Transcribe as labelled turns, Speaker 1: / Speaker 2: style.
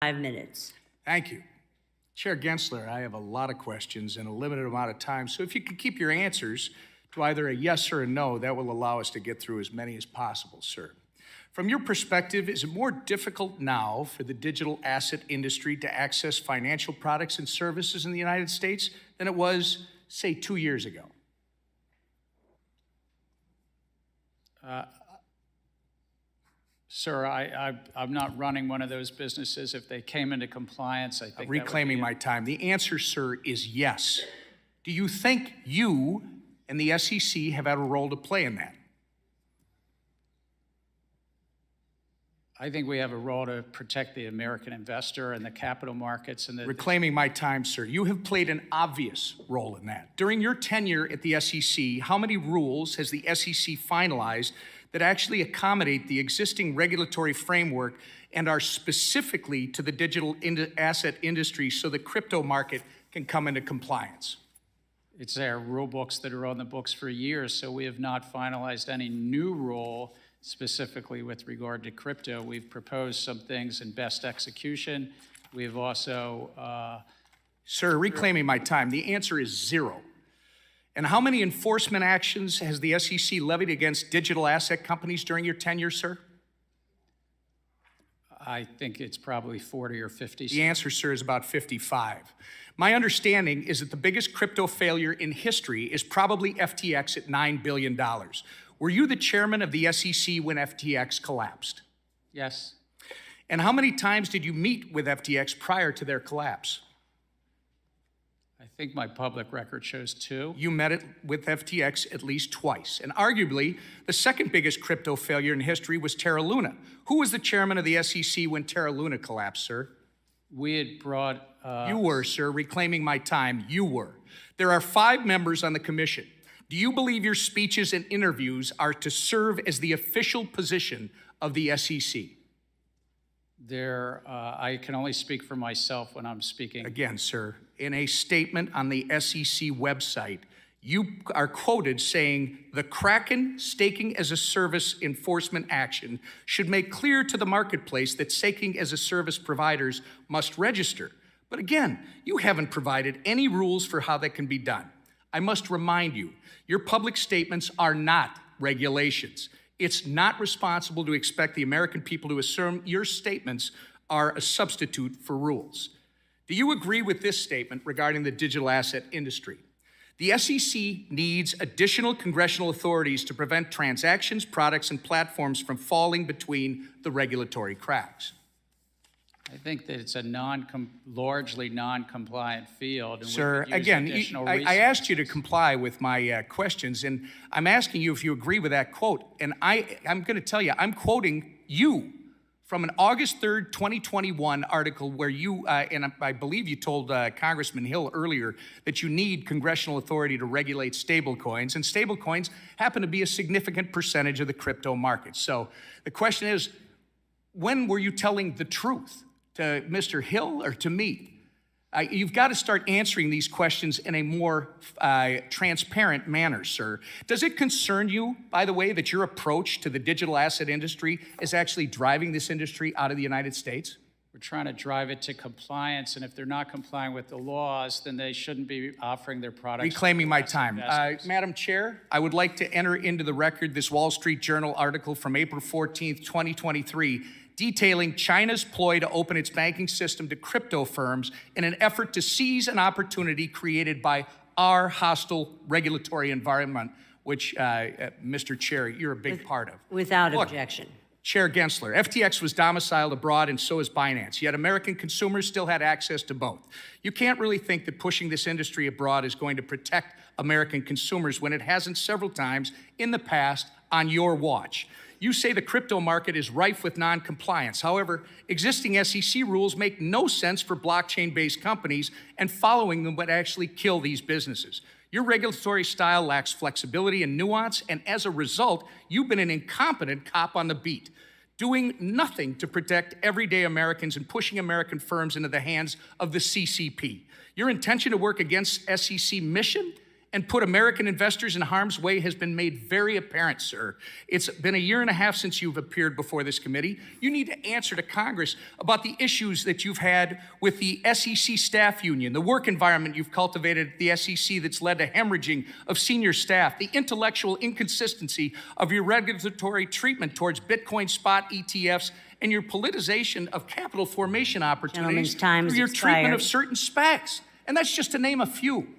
Speaker 1: 5 minutes.
Speaker 2: Thank you. Chair Gensler, I have a lot of questions and a limited amount of time, so if you could keep your answers to either a yes or a no, that will allow us to get through as many as possible, sir. From your perspective, is it more difficult now for the digital asset industry to access financial products and services in the United States than it was, say, 2 years ago?
Speaker 3: Sir, I'm not running one of those businesses. If they came into compliance, I think
Speaker 2: Reclaiming my time. The answer, sir, is yes. Do you think you and the SEC have had a role to play in that?
Speaker 3: I think we have a role to protect the American investor and the capital markets. And
Speaker 2: Reclaiming my time, sir. You have played an obvious role in that. During your tenure at the SEC, how many rules has the SEC finalized that actually accommodate the existing regulatory framework and are specifically to the digital asset industry so the crypto market can come into compliance?
Speaker 3: It's their rule books that are on the books for years, so we have not finalized any new rule specifically with regard to crypto. We've proposed some things in best execution. We've also...
Speaker 2: Sir, reclaiming my time, the answer is 0. And how many enforcement actions has the SEC levied against digital asset companies during your tenure, sir?
Speaker 3: I think it's probably 40 or 50.
Speaker 2: The answer, sir, is about 55. My understanding is that the biggest crypto failure in history is probably FTX at $9 billion. Were you the chairman of the SEC when FTX collapsed?
Speaker 3: Yes.
Speaker 2: And how many times did you meet with FTX prior to their collapse?
Speaker 3: I think my public record shows 2.
Speaker 2: You met with FTX at least twice. And arguably, the second biggest crypto failure in history was Terra Luna. Who was the chairman of the SEC when Terra Luna collapsed, sir?
Speaker 3: We had brought...
Speaker 2: You were, sir. Reclaiming my time, you were. There are 5 members on the commission. Do you believe your speeches and interviews are to serve as the official position of the SEC?
Speaker 3: I can only speak for myself when I'm speaking.
Speaker 2: Again, sir, in a statement on the SEC website, you are quoted saying, the Kraken staking as a service enforcement action should make clear to the marketplace that staking as a service providers must register. But again, you haven't provided any rules for how that can be done. I must remind you, your public statements are not regulations. It's not responsible to expect the American people to assume your statements are a substitute for rules. Do you agree with this statement regarding the digital asset industry? The SEC needs additional congressional authorities to prevent transactions, products, and platforms from falling between the regulatory cracks.
Speaker 3: I think that it's a largely non-compliant field. And
Speaker 2: sir, again, I asked you to comply with my questions, and I'm asking you if you agree with that quote. And I'm going to tell you, I'm quoting you from an August 3rd, 2021 article where you, and I believe you told Congressman Hill earlier that you need congressional authority to regulate stablecoins, and stablecoins happen to be a significant percentage of the crypto market. So the question is, when were you telling the truth? To Mr. Hill or to me? You've got to start answering these questions in a more transparent manner, sir. Does it concern you, by the way, that your approach to the digital asset industry is actually driving this industry out of the United States?
Speaker 3: We're trying to drive it to compliance, and if they're not complying with the laws, then they shouldn't be offering their products.
Speaker 2: Reclaiming my time. Madam Chair, I would like to enter into the record this Wall Street Journal article from April 14th, 2023, detailing China's ploy to open its banking system to crypto firms in an effort to seize an opportunity created by our hostile regulatory environment, which, Mr. Chair, you're a big part of.
Speaker 1: Without objection.
Speaker 2: Chair Gensler, FTX was domiciled abroad and so is Binance, yet American consumers still had access to both. You can't really think that pushing this industry abroad is going to protect American consumers when it hasn't several times in the past on your watch. You say the crypto market is rife with non-compliance. However, existing SEC rules make no sense for blockchain-based companies, and following them would actually kill these businesses. Your regulatory style lacks flexibility and nuance, and as a result, you've been an incompetent cop on the beat, doing nothing to protect everyday Americans and pushing American firms into the hands of the CCP. Your intention to work against SEC mission and put American investors in harm's way has been made very apparent, sir. It's been a year and a half since you've appeared before this committee. You need to answer to Congress about the issues that you've had with the SEC staff union, the work environment you've cultivated at the SEC that's led to hemorrhaging of senior staff, the intellectual inconsistency of your regulatory treatment towards Bitcoin spot ETFs, and your politicization of capital formation opportunities
Speaker 1: Gentleman's time
Speaker 2: through
Speaker 1: has
Speaker 2: your treatment
Speaker 1: expired.
Speaker 2: of certain specs. And that's just to name a few.